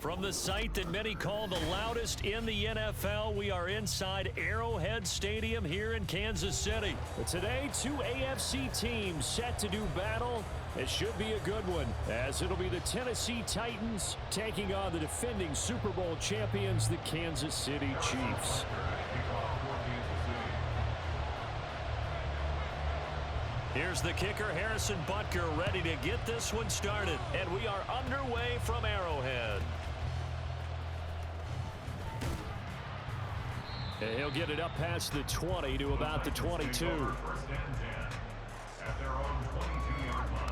From the site that many call the loudest in the NFL, we are inside Arrowhead Stadium here in Kansas City. But today, two AFC teams set to do battle. It should be a good one, as it'll be the Tennessee Titans taking on the defending Super Bowl champions, the Kansas City Chiefs. Here's the kicker, Harrison Butker, ready to get this one started. And we are underway from Arrowhead. And he'll get it up past the 20 to about the 22. First and 10 at their own 22-yard line.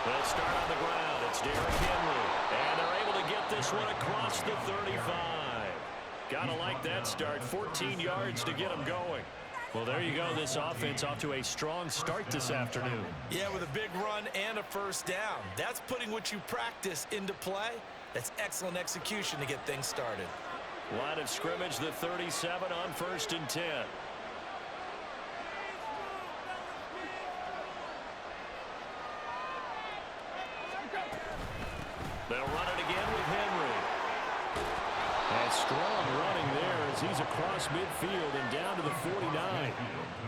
They'll start on the ground. It's Derrick Henry. And they're able to get this one across the 35. Gotta like that start. 14 yards to get them going. Well, there you go. This offense off to a strong start this afternoon. Yeah, with a big run and a first down. That's putting what you practice into play. That's excellent execution to get things started. Line of scrimmage, the 37 on 1st and 10. They'll run it again with Henry. And strong running there as he's across midfield and down to the 49.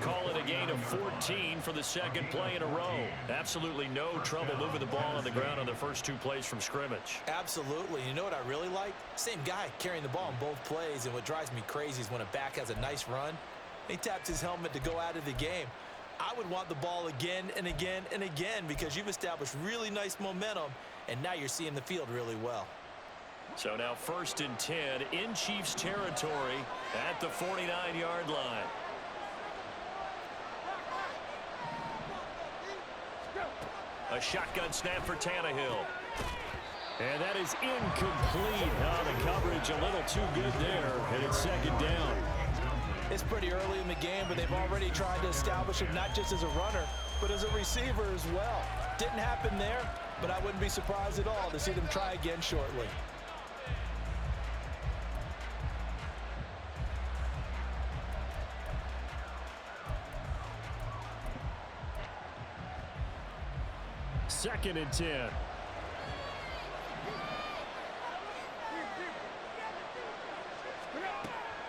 Call it a gain of 14 for the second play in a row. Absolutely no trouble moving the ball on the ground on the first two plays from scrimmage. Absolutely. You know what I really like? Same guy carrying the ball in both plays, and what drives me crazy is when a back has a nice run, he taps his helmet to go out of the game. I would want the ball again and again and again because you've established really nice momentum, and now you're seeing the field really well. So now 1st and 10 in Chiefs territory at the 49-yard line. A shotgun snap for Tannehill. And that is incomplete. The coverage a little too good there, and it's second down. It's pretty early in the game, but they've already tried to establish him not just as a runner, but as a receiver as well. Didn't happen there, but I wouldn't be surprised at all to see them try again shortly. Second and 10.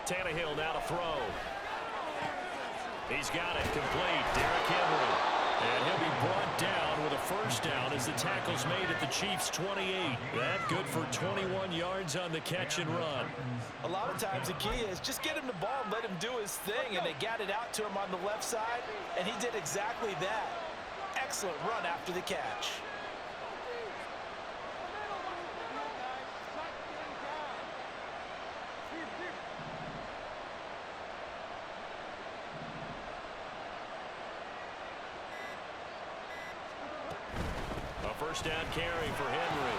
Tannehill now to throw. He's got it complete. Derrick Henry. And he'll be brought down with a first down as the tackle's made at the Chiefs' 28. That good for 21 yards on the catch and run. A lot of times the key is just get him the ball and let him do his thing, and they got it out to him on the left side, and he did exactly that. Excellent run after the catch. First down carry for Henry.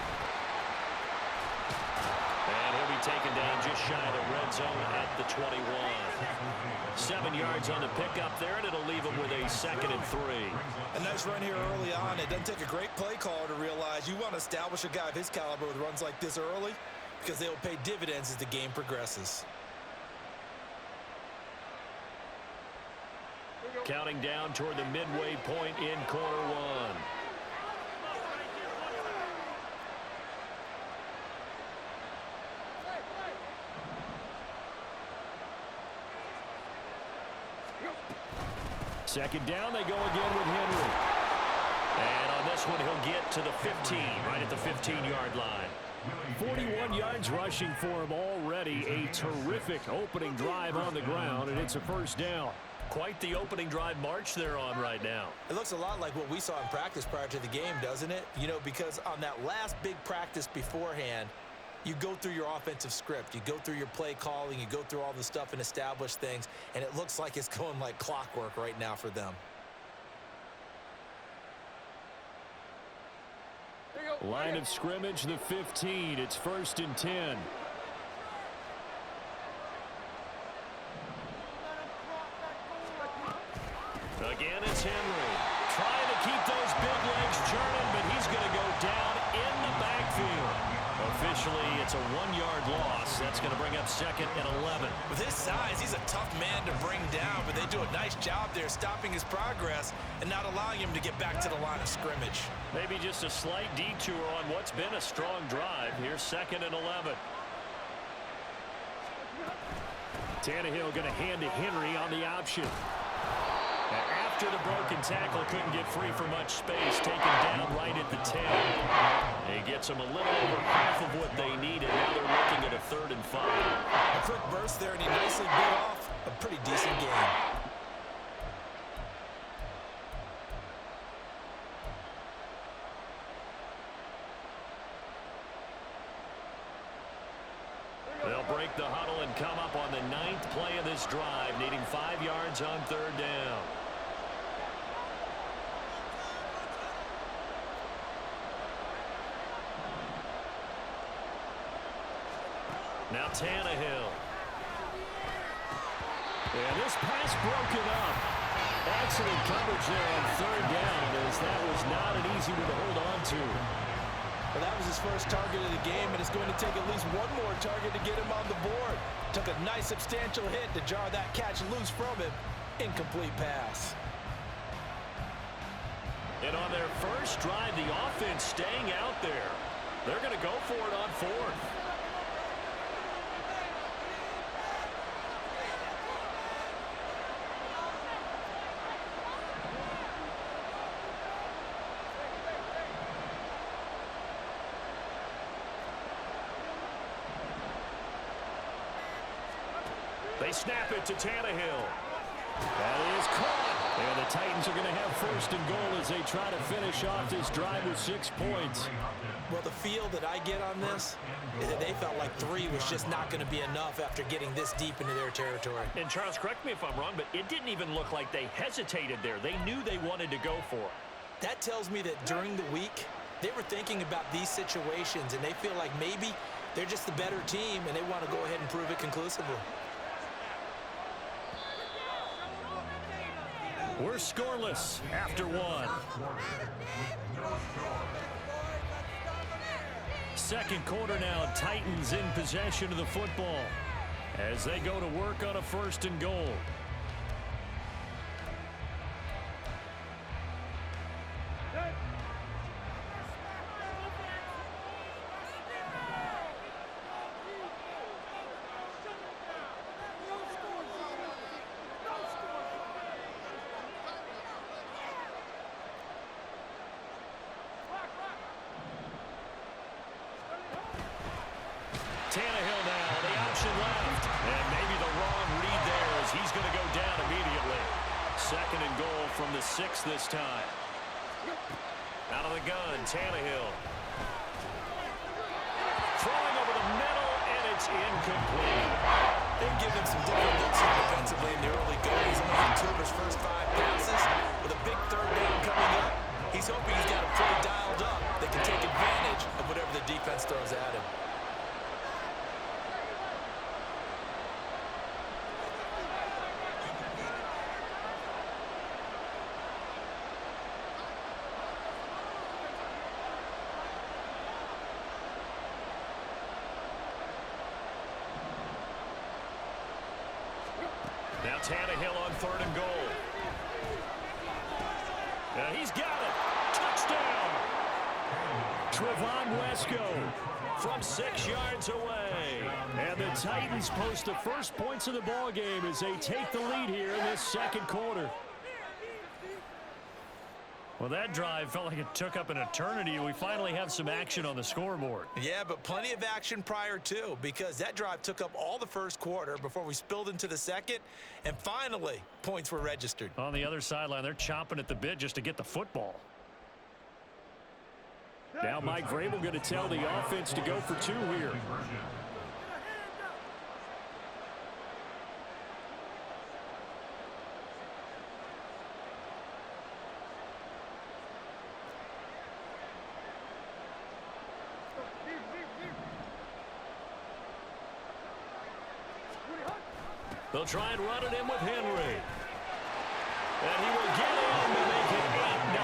And he'll be taken down just shy of the red zone at the 21. 7 yards on the pickup there, and it'll leave him with a 2nd and 3. A nice run here early on. It doesn't take a great play caller to realize you want to establish a guy of his caliber with runs like this early because they will pay dividends as the game progresses. Counting down toward the midway point in quarter one. Second down, they go again with Henry. And on this one, he'll get to the 15, right at the 15-yard line. 41 yards rushing for him already. A terrific opening drive on the ground, and it's a first down. Quite the opening drive march they're on right now. It looks a lot like what we saw in practice prior to the game, doesn't it? You know, because on that last big practice beforehand, you go through your offensive script. You go through your play calling. You go through all the stuff and establish things. And it looks like it's going like clockwork right now for them. Line of scrimmage, the 15. It's 1st and 10. Again, it's Henry. Trying to keep those big legs churning, but he's going to go down in the backfield. Officially, it's a 1-yard loss. That's going to bring up 2nd and 11. With his size, he's a tough man to bring down, but they do a nice job there stopping his progress and not allowing him to get back to the line of scrimmage. Maybe just a slight detour on what's been a strong drive. Here's 2nd and 11. Tannehill going to hand to Henry on the option. After the broken tackle, couldn't get free for much space, taken down right at the 10. He gets them a little over half of what they needed. Now they're looking at a 3rd and 5. A quick burst there, and he nicely bit off a pretty decent game. They'll break the huddle and come up on the 9th play of this drive, needing 5 yards on 3rd down. Now Tannehill. And this pass broken up. Excellent coverage there on 3rd down, as that was not an easy one to hold on to. Well, that was his first target of the game, and it's going to take at least one more target to get him on the board. Took a nice substantial hit to jar that catch loose from him. Incomplete pass. And on their first drive, the offense staying out there. They're going to go for it on 4th. They snap it to Tannehill. That is caught. And the Titans are going to have 1st and goal as they try to finish off this drive with 6 points. Well, the feel that I get on this is that they felt like 3 was just not going to be enough after getting this deep into their territory. And Charles, correct me if I'm wrong, but it didn't even look like they hesitated there. They knew they wanted to go for it. That tells me that during the week, they were thinking about these situations, and they feel like maybe they're just the better team, and they want to go ahead and prove it conclusively. We're scoreless after 1. 2nd quarter now, Titans in possession of the football as they go to work on a 1st and goal. Tannehill now, the option left. And maybe the wrong read there as he's going to go down immediately. 2nd and goal from the 6 this time. Out of the gun, Tannehill. Throwing over the middle, and it's incomplete. They've given him some different looks here defensively in the early goings. He's only 2 of his first 5 passes. With a big 3rd down coming up, he's hoping he's got a play dialed up that can take advantage of whatever the defense throws at him. Now Tannehill on 3rd and goal. And he's got it. Touchdown. Trevon Wesco from 6 yards away. And the Titans post the first points of the ball game as they take the lead here in this 2nd quarter. Well, that drive felt like it took up an eternity. We finally have some action on the scoreboard. Yeah, but plenty of action prior to, because that drive took up all the 1st quarter before we spilled into the 2nd, and finally, points were registered. On the other sideline, they're chomping at the bit just to get the football. Now Mike Vrabel going to tell the offense to go for 2 here. They'll try and run it in with Henry. And he will get in to make it 8-0.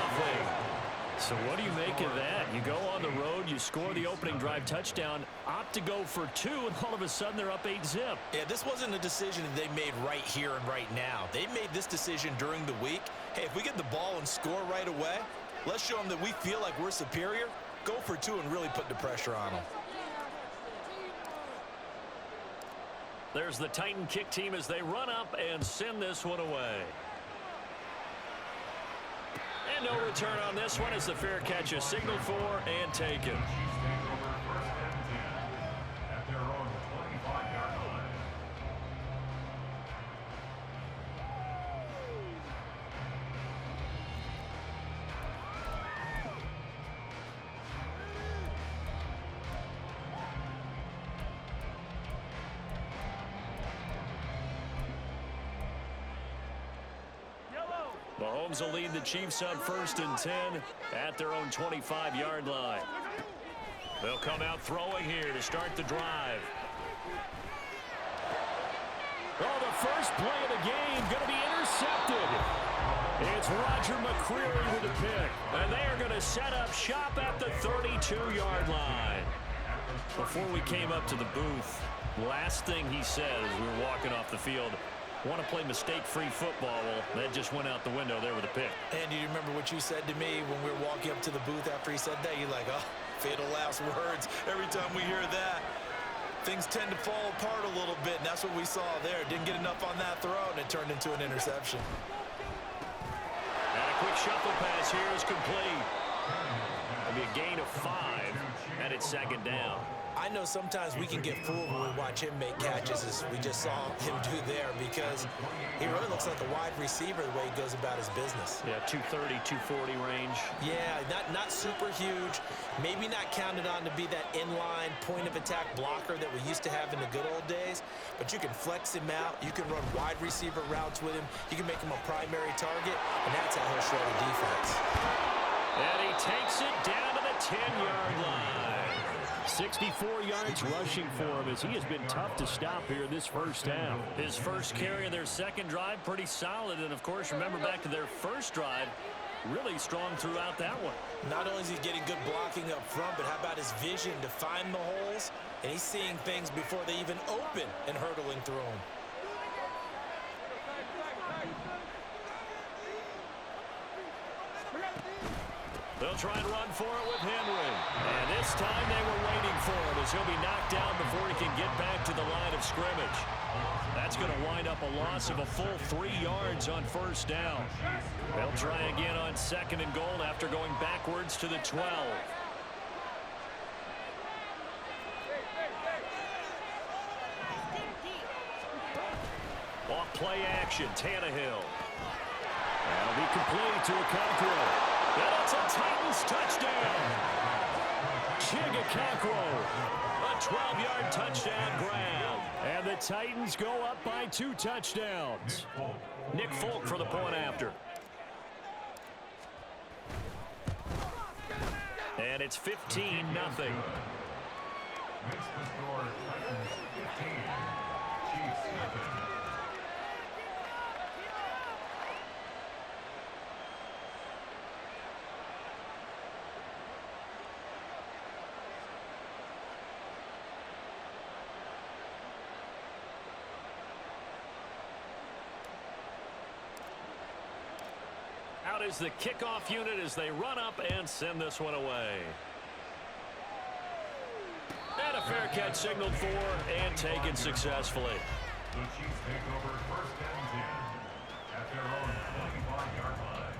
So what do you make of that? You go on the road, you score the opening drive touchdown, opt to go for 2, and all of a sudden they're up 8-zip. Yeah, this wasn't a decision they made right here and right now. They made this decision during the week. Hey, if we get the ball and score right away, let's show them that we feel like we're superior. Go for 2 and really put the pressure on them. There's the Titan kick team as they run up and send this one away. And no return on this one as the fair catch is signaled for and taken. At their own 25-yard line. Mahomes will lead the Chiefs on 1st and 10 at their own 25-yard line. They'll come out throwing here to start the drive. Oh, the first play of the game going to be intercepted. It's Roger McCreary with the pick. And they are going to set up shop at the 32-yard line. Before we came up to the booth, last thing he said as we were walking off the field, want to play mistake-free football. Well, that just went out the window there with a pick. And do you remember what you said to me when we were walking up to the booth after he said that? You're like, oh, fatal last words. Every time we hear that, things tend to fall apart a little bit, and that's what we saw there. Didn't get enough on that throw, and it turned into an interception. And a quick shuffle pass here is complete. It'll be a gain of 5, and it's 2nd down. I know sometimes we can get fooled when we watch him make catches, as we just saw him do there, because he really looks like a wide receiver the way he goes about his business. Yeah, 230, 240 range. Yeah, not super huge, maybe not counted on to be that inline point-of-attack blocker that we used to have in the good old days, but you can flex him out, you can run wide receiver routes with him, you can make him a primary target, and that's how he'll shred a defense. And he takes it down to the 10-yard line. 64 yards rushing for him as he has been tough to stop here this first half. His first carry in their second drive, pretty solid. And, of course, remember back to their first drive, really strong throughout that one. Not only is he getting good blocking up front, but how about his vision to find the holes? And he's seeing things before they even open and hurdling through them. They'll try and run for it with Henry. And this time they were waiting for him as he'll be knocked down before he can get back to the line of scrimmage. That's going to wind up a loss of a full 3 yards on 1st down. They'll try again on 2nd and goal after going backwards to the 12. Off play action, Tannehill. That'll be complete to Okonkwo. And it's a Titans touchdown. Chigakakwo, a 12-yard touchdown grab. And the Titans go up by 2 touchdowns. Nick Folk for the point after. And it's 15-0. Makes the score Titans 15, Chiefs 7. Out is the kickoff unit as they run up and send this one away. And a fair catch signaled for and taken successfully. The Chiefs take over 1st and 10 at their own 25-yard line.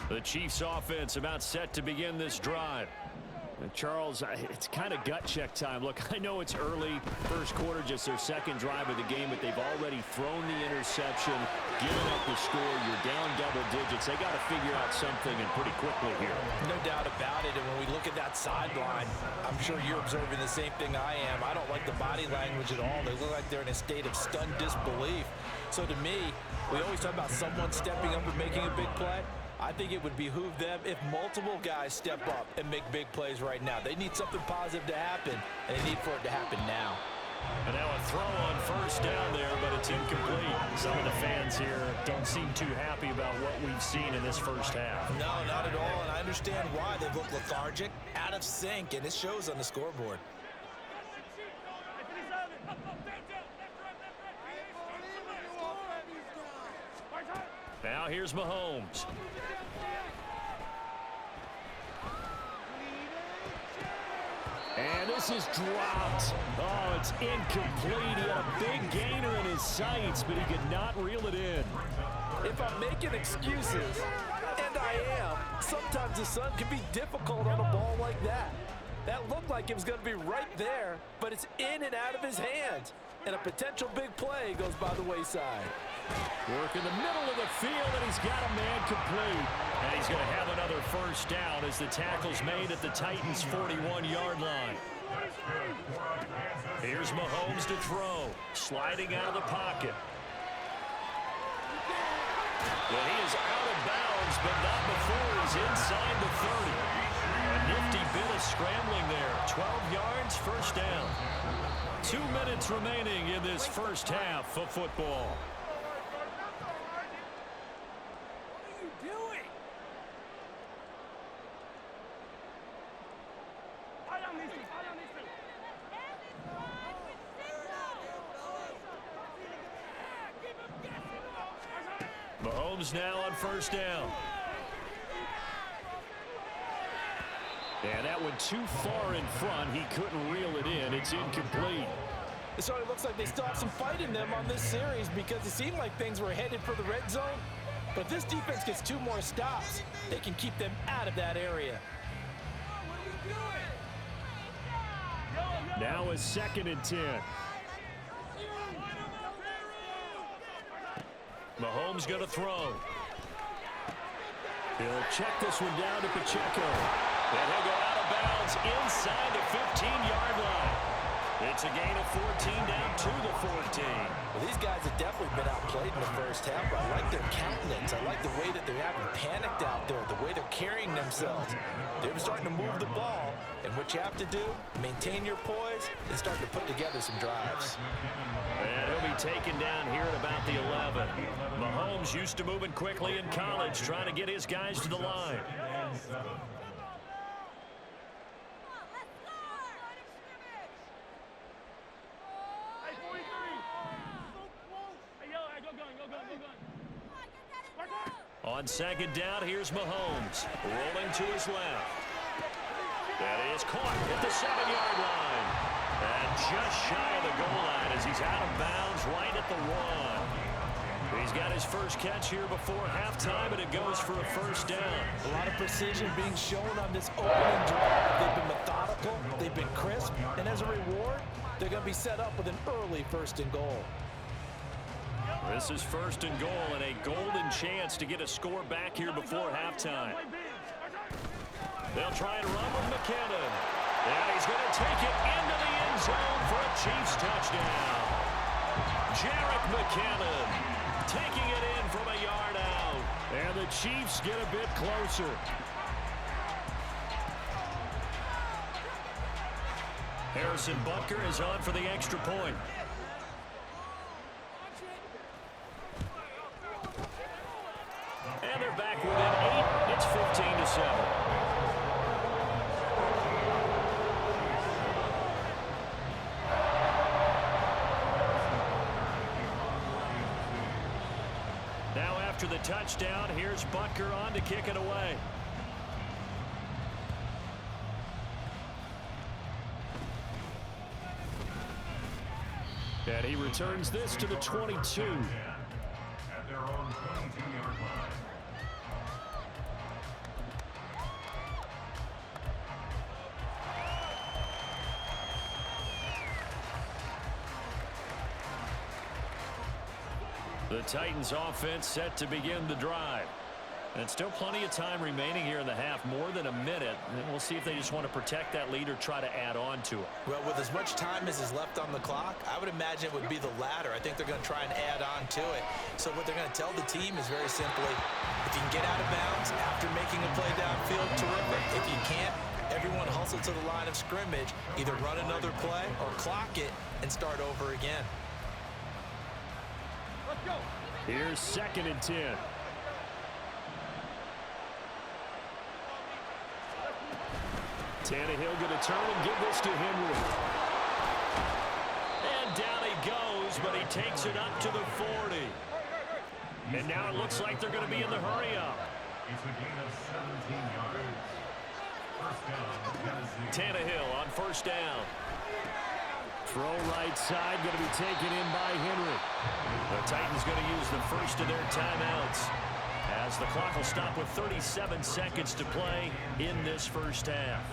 The Chiefs offense about set to begin this drive. Charles, it's kind of gut check time. Look, I know it's early, first quarter, just their second drive of the game, but they've already thrown the interception, given up the score. You're down double digits. They got to figure out something, and pretty quickly here. No doubt about it. And when we look at that sideline, I'm sure you're observing the same thing I am. I don't like the body language at all. They look like they're in a state of stunned disbelief. So to me, we always talk about someone stepping up and making a big play. I think it would behoove them if multiple guys step up and make big plays right now. They need something positive to happen, and they need for it to happen now. And now a throw on first down there, but it's incomplete. Some of the fans here don't seem too happy about what we've seen in this first half. No, not at all, and I understand why. They look lethargic, out of sync, and it shows on the scoreboard. Now here's Mahomes. And this is dropped. Oh, it's incomplete. He had a big gainer in his sights, but he could not reel it in. If I'm making excuses, and I am, sometimes the sun can be difficult on a ball like that. That looked like it was going to be right there, but it's in and out of his hands. And a potential big play goes by the wayside. Work in the middle of the field, and he's got a man complete. And he's going to have another first down as the tackle's made at the Titans' 41-yard line. Here's Mahomes to throw, sliding out of the pocket. Well, he is out of bounds, but not before he's inside the 30. A nifty bit of scrambling there. 12 yards, first down. 2 minutes remaining in this first half of football. Mahomes now on first down. And that went too far in front. He couldn't reel it in. It's incomplete. It sort of looks like they still have some fight in them on this series because it seemed like things were headed for the red zone. But if this defense gets 2 more stops, they can keep them out of that area. Now a 2nd and 10. Mahomes going to throw. He'll check this one down to Pacheco. And he'll go out of bounds inside the 15-yard line. It's a gain of 14 down to the 14. Well, these guys have definitely been outplayed in the first half, but I like their countenance. I like the way that they haven't panicked out there, the way they're carrying themselves. They're starting to move the ball, and what you have to do, maintain your poise and start to put together some drives. And he'll be taken down here at about the 11. Mahomes used to moving quickly in college, trying to get his guys to the line. On 2nd down, here's Mahomes, rolling to his left. That is caught at the 7-yard line. And just shy of the goal line as he's out of bounds right at the 1. He's got his first catch here before halftime, and it goes for a first down. A lot of precision being shown on this opening drive. They've been methodical, they've been crisp, and as a reward, they're going to be set up with an early 1st and goal. This is 1st and goal and a golden chance to get a score back here before halftime. They'll try and run with McKinnon. And he's going to take it into the end zone for a Chiefs touchdown. Jarek McKinnon taking it in from a yard out. And the Chiefs get a bit closer. Harrison Butker is on for the extra point. And they're back within 8. It's 15-7. Now after the touchdown, here's Butker on to kick it away. And he returns this to the 22. At their own 22-yard line. The Titans offense set to begin the drive. And still plenty of time remaining here in the half, more than a minute. And we'll see if they just want to protect that lead or try to add on to it. Well, with as much time as is left on the clock, I would imagine it would be the latter. I think they're going to try and add on to it. So what they're going to tell the team is very simply, if you can get out of bounds after making a play downfield, terrific. If you can't, everyone hustle to the line of scrimmage, either run another play or clock it and start over again. Let's go. Here's 2nd and 10. Tannehill going to turn and give this to Henry. And down he goes, but he takes it up to the 40. And now it looks like they're going to be in the hurry-up. It's a gain of 17 yards. First down, Tennessee. Tannehill on first down. Throw right side, going to be taken in by Henry. The Titans going to use the first of their timeouts, as the clock will stop with 37 seconds to play in this first half.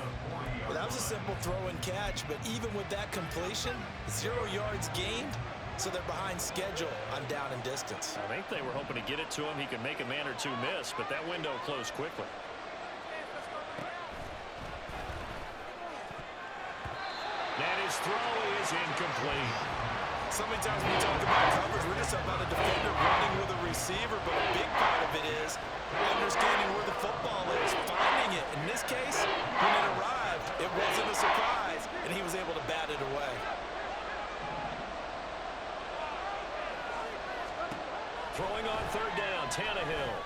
Well, that was a simple throw and catch, but even with that completion, 0 yards gained, so they're behind schedule on down and distance. I think they were hoping to get it to him. He could make a man or two miss, but that window closed quickly. And his throw is incomplete. So many times when we talk about coverage, we're just about a defender running with a receiver, but a big part of it is understanding where the football is, finding it. In this case, when it arrived, it wasn't a surprise, and he was able to bat it away. Throwing on third down, Tannehill.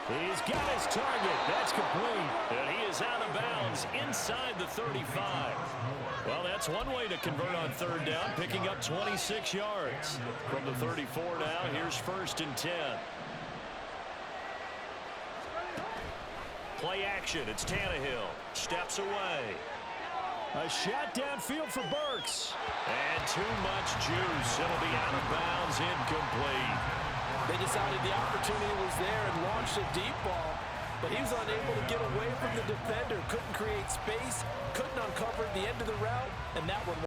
He's got his target. That's complete. And he is out of bounds inside the 35. Well, that's one way to convert on third down, picking up 26 yards. From the 34 now, here's 1st and 10. Play action. It's Tannehill. Steps away. A shot downfield for Burks. And too much juice. It'll be out of bounds, incomplete. They decided the opportunity was there and launched a deep ball, but he was unable to get away from the defender, couldn't create space, couldn't uncover the end of the route, and that one.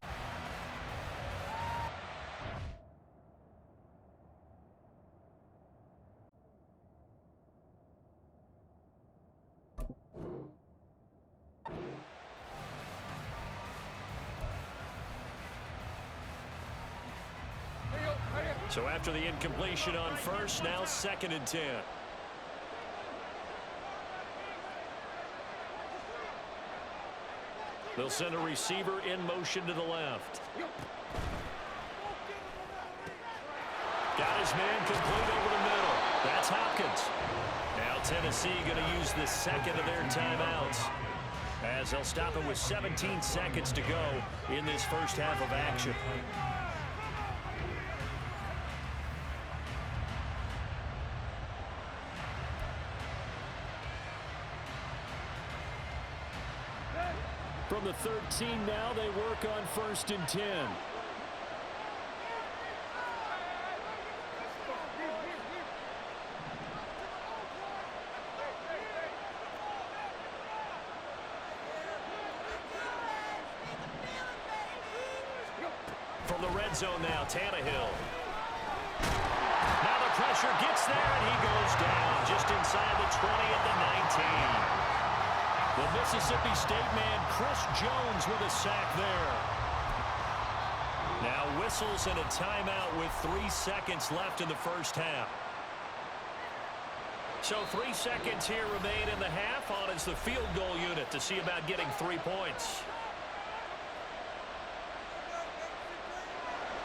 So after the incompletion on first, now 2nd and 10. They'll send a receiver in motion to the left. Got his man complete over the middle. That's Hopkins. Now Tennessee going to use the 2nd of their timeouts, as they'll stop it with 17 seconds to go in this first half of action. From the 13 now, they work on 1st and 10. From the red zone now, Tannehill. Now the pressure gets there, and he goes down just inside the 20 at the 19. The Mississippi State man, Chris Jones, with a sack there. Now whistles and a timeout with 3 seconds left in the first half. So 3 seconds here remain in the half. On is the field goal unit to see about getting 3 points.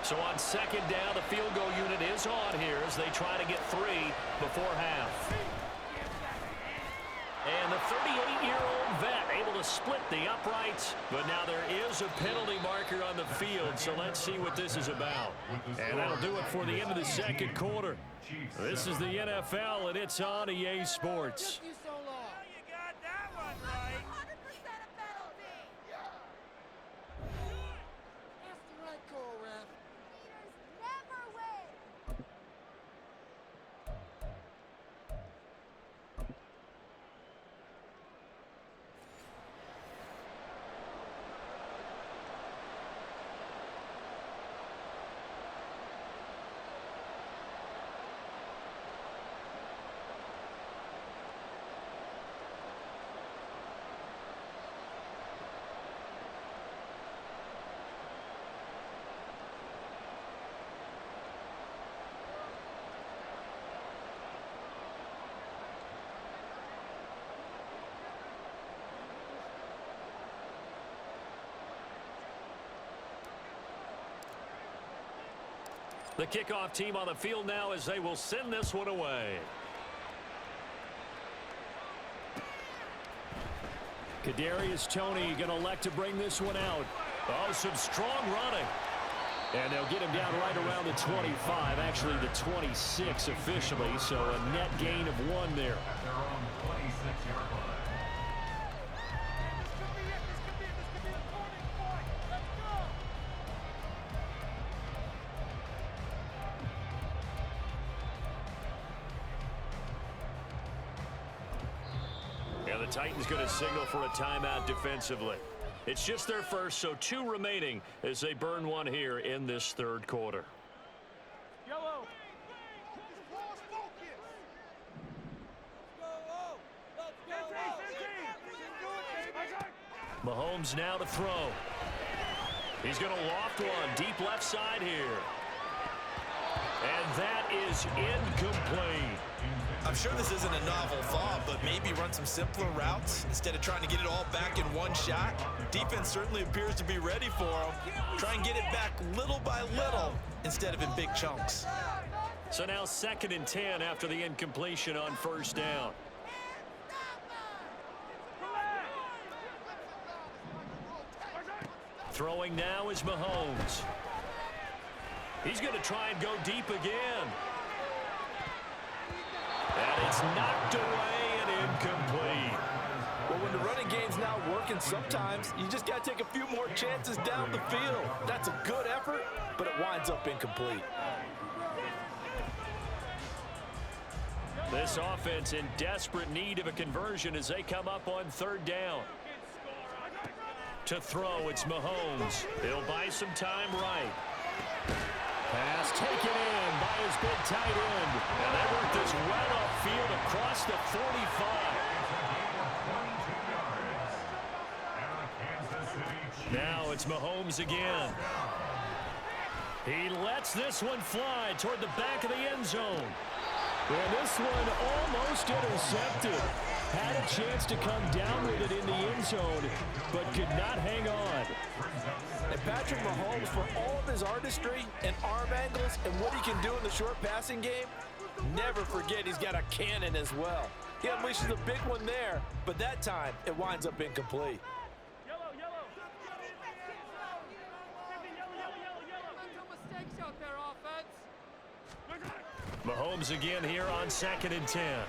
So on 2nd down, the field goal unit is on here as they try to get 3 before half. And the 38-year-old vet able to split the uprights, but now there is a penalty marker on the field, so let's see what this is about. And that'll do it for the end of the second quarter. This is the NFL, and it's on EA Sports. The kickoff team on the field now as they will send this one away. Kadarius Toney going to elect to bring this one out. Oh, some strong running. And they'll get him down right around the 25, actually the 26 officially, so a net gain of 1 there. At their own 26-yard line. And the Titans going to signal for a timeout defensively. It's just their first, so 2 remaining as they burn 1 here in this third quarter. Yellow. Mahomes now to throw. He's going to loft one deep left side here. And that is incomplete. I'm sure this isn't a novel thought, but maybe run some simpler routes instead of trying to get it all back in one shot. Defense certainly appears to be ready for him. Try and get it back little by little instead of in big chunks. So now 2nd and 10 after the incompletion on first down. Throwing now is Mahomes. He's going to try and go deep again. And it's knocked away and incomplete. Well, when the running game's not working, sometimes you just got to take a few more chances down the field. That's a good effort, but it winds up incomplete. This offense in desperate need of a conversion as they come up on 3rd down. To throw, it's Mahomes. He'll buy some time right. Pass taken in by his big tight end. And they work this well upfield across the 45. Now it's Mahomes again. He lets this one fly toward the back of the end zone. And this one almost intercepted. Had a chance to come down with it in the end zone, but could not hang on. And Patrick Mahomes, for all of his artistry and arm angles and what he can do in the short passing game, never forget he's got a cannon as well. He unleashes a big one there, but that time it winds up incomplete. Mahomes again here on 2nd and 10.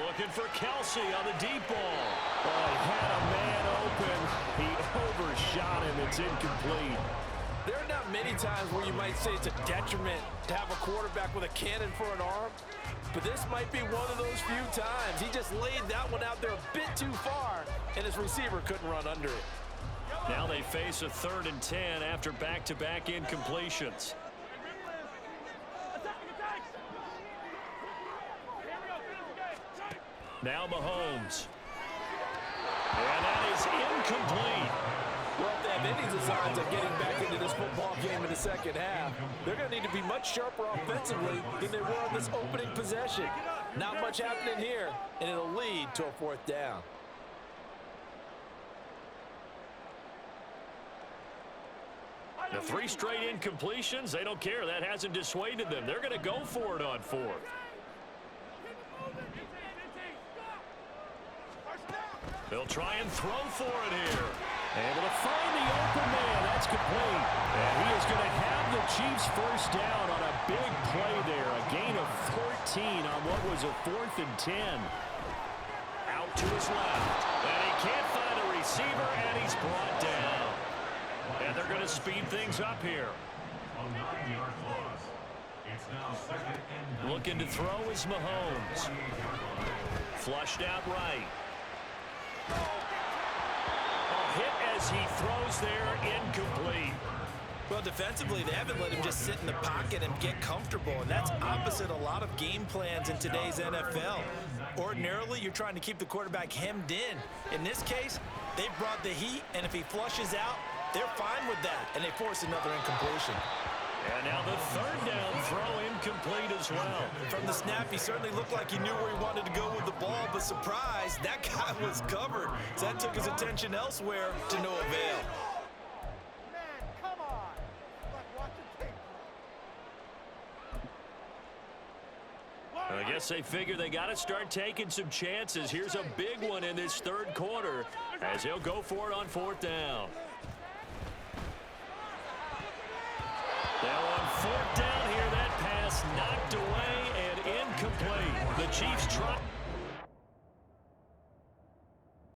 Looking for Kelsey on the deep ball. Oh, he had a man open. He overshot him. It's incomplete. There are not many times where you might say it's a detriment to have a quarterback with a cannon for an arm, but this might be one of those few times. He just laid that one out there a bit too far, and his receiver couldn't run under it. Now they face a 3rd and 10 after back-to-back incompletions. Now Mahomes. And that is incomplete. Well, if they have any designs of getting back into this football game in the second half, they're going to need to be much sharper offensively than they were on this opening possession. Not much happening here, and it'll lead to a 4th down. The 3 straight incompletions, they don't care. That hasn't dissuaded them. They're going to go for it on 4th. They'll try and throw for it here. Able to find the open man. That's complete. And he is going to have the Chiefs first down on a big play there. A gain of 14 on what was a 4th and 10. Out to his left. And he can't find a receiver, and he's brought down. And they're going to speed things up here. A 9-yard loss. It's now 2nd and 19. Looking to throw is Mahomes. Flushed out right. A hit as he throws there, incomplete. Well, defensively, they haven't let him just sit in the pocket and get comfortable, and that's opposite a lot of game plans in today's NFL. Ordinarily, you're trying to keep the quarterback hemmed in. In this case, they brought the heat, and if he flushes out, they're fine with that, and they force another incompletion. And now the 3rd down throw incomplete as well. From the snap, he certainly looked like he knew where he wanted to go with the ball, but surprise, that guy was covered. So that took his attention elsewhere to no avail. I guess they figure they got to start taking some chances. Here's a big one in this third quarter as he'll go for it on 4th down. Now on 4th down here, that pass knocked away and incomplete. The Chiefs try.